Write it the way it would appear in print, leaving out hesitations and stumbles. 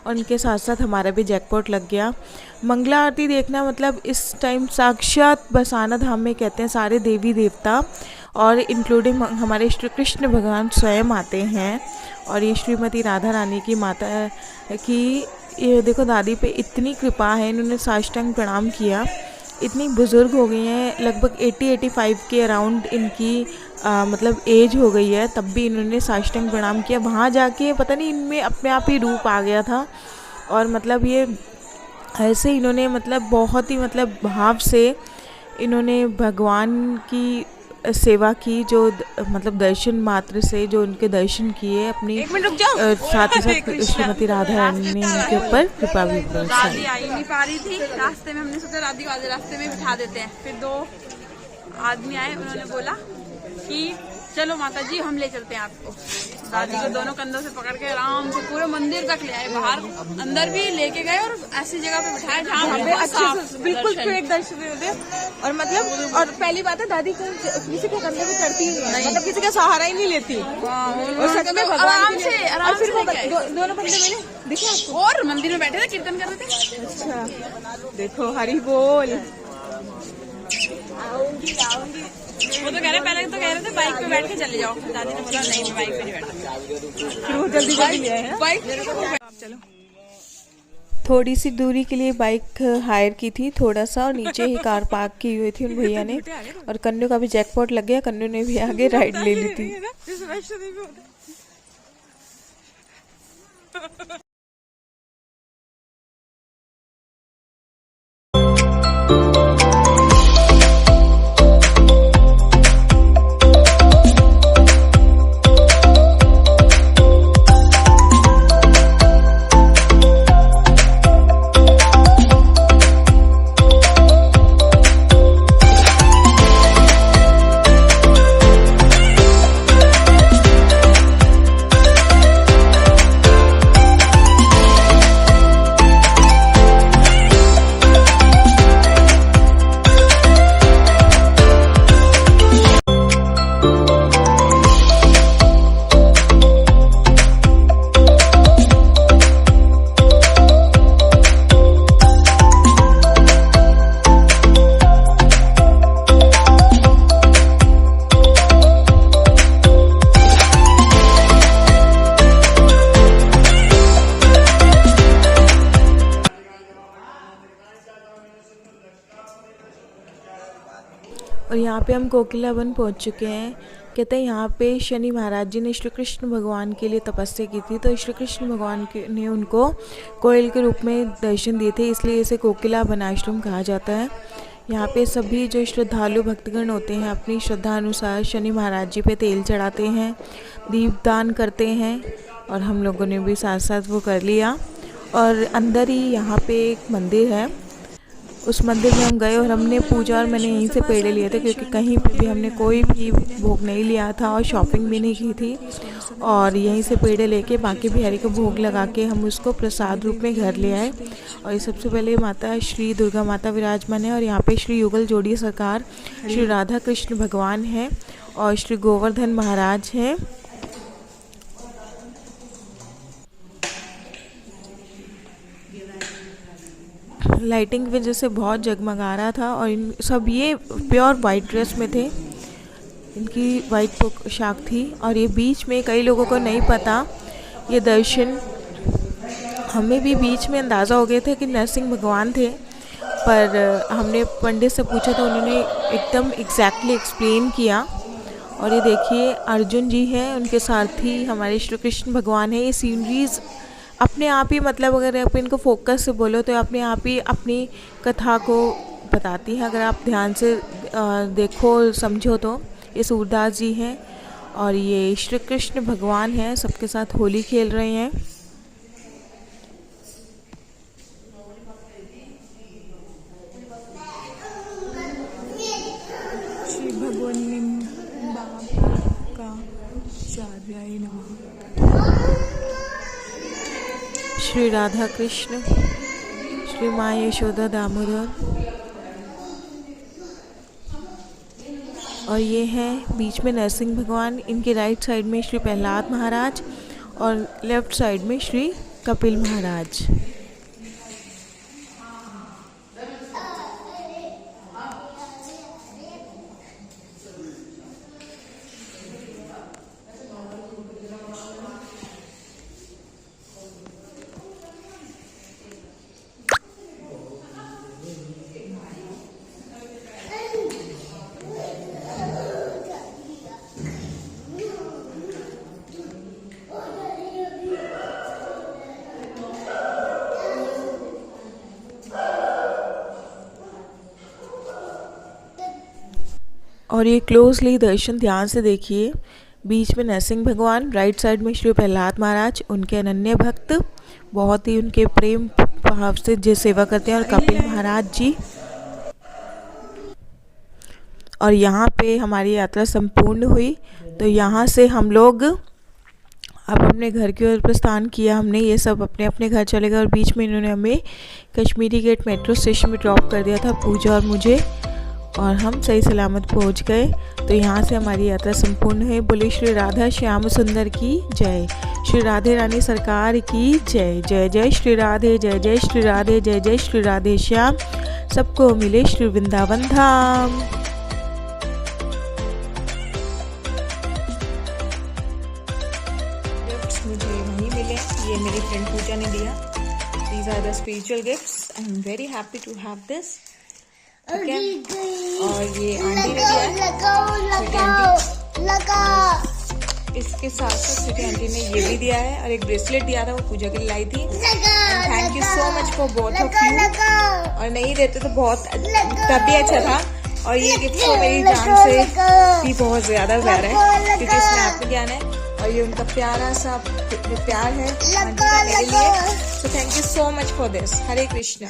और उनके साथ साथ हमारा भी जैकपॉट लग गया। मंगला आरती देखना मतलब इस टाइम साक्षात बरसाना धाम में कहते हैं सारे देवी देवता और इंक्लूडिंग हमारे श्री कृष्ण भगवान स्वयं आते हैं। और ये श्रीमती राधा रानी की माता की ये देखो दादी पे इतनी कृपा है, इन्होंने साष्टांग प्रणाम किया। इतनी बुज़ुर्ग हो गई हैं, लगभग 80-85 के अराउंड इनकी मतलब एज हो गई है, तब भी इन्होंने साष्टांग प्रणाम किया। वहाँ जाके पता नहीं इनमें अपने आप ही रूप आ गया था और मतलब ये ऐसे इन्होंने मतलब बहुत ही मतलब भाव से इन्होंने भगवान की सेवा की, जो मतलब दर्शन मात्र से जो उनके दर्शन किए अपनी साथ ही साथ श्रीमती राधा रानी ने उनके ऊपर कृपा भी बरसाई। दादी आई नहीं पा रही थी रास्ते में, हमने सोचा दादी को आधे रास्ते में बिठा देते हैं। फिर 2 आदमी आए, उन्होंने बोला कि चलो माता जी हम ले चलते हैं आपको। दादी को दोनों कंधों से पकड़ के आराम से पूरे मंदिर तक ले आए, बाहर अंदर भी लेके गए और ऐसी जगह पे बिठाए जहाँ हमें अच्छे से बिल्कुल फ्रेश दर्शन होते। और मतलब और पहली बात है दादी को किसी के कंधे पे चढ़ती नहीं, मतलब किसी का सहारा ही नहीं लेती और सच में आराम से दोनों बंदे मैंने देखे आपको और मंदिर में बैठे थे कीर्तन कर रहे थे। अच्छा देखो हरि बोल। वो तो कह रहे पहले तो कह रहे थे बाइक पे बैठ के चले जाओ, दादी ने बोला नहीं बाइक पे नहीं बैठा, फिर वो जल्दी ले आए बाइक। चलो थोड़ी सी दूरी के लिए बाइक हायर की थी थोड़ा सा, और नीचे ही कार पार्क की हुई थी उन भैया ने। और कन्नू का भी जैकपॉट लग गया, कन्नू ने भी आगे राइड ले ली थी। और यहाँ पे हम कोकिला वन पहुँच चुके हैं। कहते हैं यहाँ पे शनि महाराज जी ने श्री कृष्ण भगवान के लिए तपस्या की थी, तो श्री कृष्ण भगवान ने उनको कोयल के रूप में दर्शन दिए थे, इसलिए इसे कोकिला वन आश्रम कहा जाता है। यहाँ पे सभी जो श्रद्धालु भक्तगण होते हैं अपनी श्रद्धा अनुसार शनि महाराज जी पे तेल चढ़ाते हैं, दीपदान करते हैं, और हम लोगों ने भी साथ साथ वो कर लिया। और अंदर ही यहाँ पे एक मंदिर है, उस मंदिर में हम गए और हमने पूजा, और मैंने यहीं से पेड़े लिए थे क्योंकि कहीं पे भी हमने कोई भी भोग नहीं लिया था और शॉपिंग भी नहीं की थी। और यहीं से पेड़े लेके बाकी बिहारी को भोग लगा के हम उसको प्रसाद रूप में घर ले आए। और सबसे पहले माता श्री दुर्गा माता विराजमान है, और यहाँ पे श्री युगल जोड़ी सरकार श्री राधा कृष्ण भगवान है और श्री गोवर्धन महाराज हैं। लाइटिंग की वजह से बहुत जगमगा रहा था, और इन सब ये प्योर वाइट ड्रेस में थे, इनकी वाइट पोशाक थी। और ये बीच में कई लोगों को नहीं पता, ये दर्शन हमें भी बीच में अंदाज़ा हो गया था कि नरसिंह भगवान थे, पर हमने पंडित से पूछा तो उन्होंने एकदम एग्जैक्टली एक्सप्लेन किया। और ये देखिए अर्जुन जी हैं, उनके सारथी हमारे श्री कृष्ण भगवान है। ये सीनरीज अपने आप ही मतलब अगर आप इनको फोकस से बोलो तो अपने आप ही अपनी कथा को बताती है, अगर आप ध्यान से देखो समझो तो। ये सूरदास जी हैं और ये श्री कृष्ण भगवान हैं, सबके साथ होली खेल रहे हैं। श्री भगवान का श्री राधा कृष्ण, श्री माँ यशोदा दामोदर, और ये हैं बीच में नरसिंह भगवान। इनके राइट साइड में श्री प्रहलाद महाराज और लेफ्ट साइड में श्री कपिल महाराज। और ये क्लोजली दर्शन ध्यान से देखिए। बीच में नरसिंह भगवान, राइट साइड में श्री प्रहलाद महाराज, उनके अनन्य भक्त, बहुत ही उनके प्रेम भाव से जो सेवा करते हैं, और कपिल महाराज जी। और यहाँ पे हमारी यात्रा संपूर्ण हुई। तो यहाँ से हम लोग अब अपने घर की ओर प्रस्थान किया। हमने ये सब अपने अपने घर चले गए और बीच में इन्होंने हमें कश्मीरी गेट मेट्रो स्टेशन में ड्रॉप कर दिया था, पूजा और मुझे, और हम सही सलामत पहुंच गए। तो यहाँ से हमारी यात्रा संपूर्ण हुई। बोले श्री राधा श्याम सुंदर की जय, श्री राधे रानी सरकार की जय। जय जय श्री राधे, जय जय श्री राधे, जय जय श्री राधे श्याम। सबको मिले श्री वृंदावन धाम। गिफ्ट्स मुझे वहीं मिले, ये मेरी फ्रेंड पूजा ने दिया। These are the spiritual gifts. I am very happy to have this. ठीक है, और ये आंटी ने दिया है, छोटी आंटी। इसके साथ साथ छोटी आंटी ने ये भी दिया है, और एक ब्रेसलेट दिया था, वो पूजा के लिए लाई थी। Thank you so much for both of you. और नहीं देते तो बहुत तब भी अच्छा था। और ये गिफ्ट तो मेरी जान से भी बहुत ज्यादा प्यारा है, क्योंकि इसमें आत्मज्ञान है, और ये उनका प्यारा सा प्यार है आंटी का मेरे लिए। तो thank you so much for this. Hare Krishna.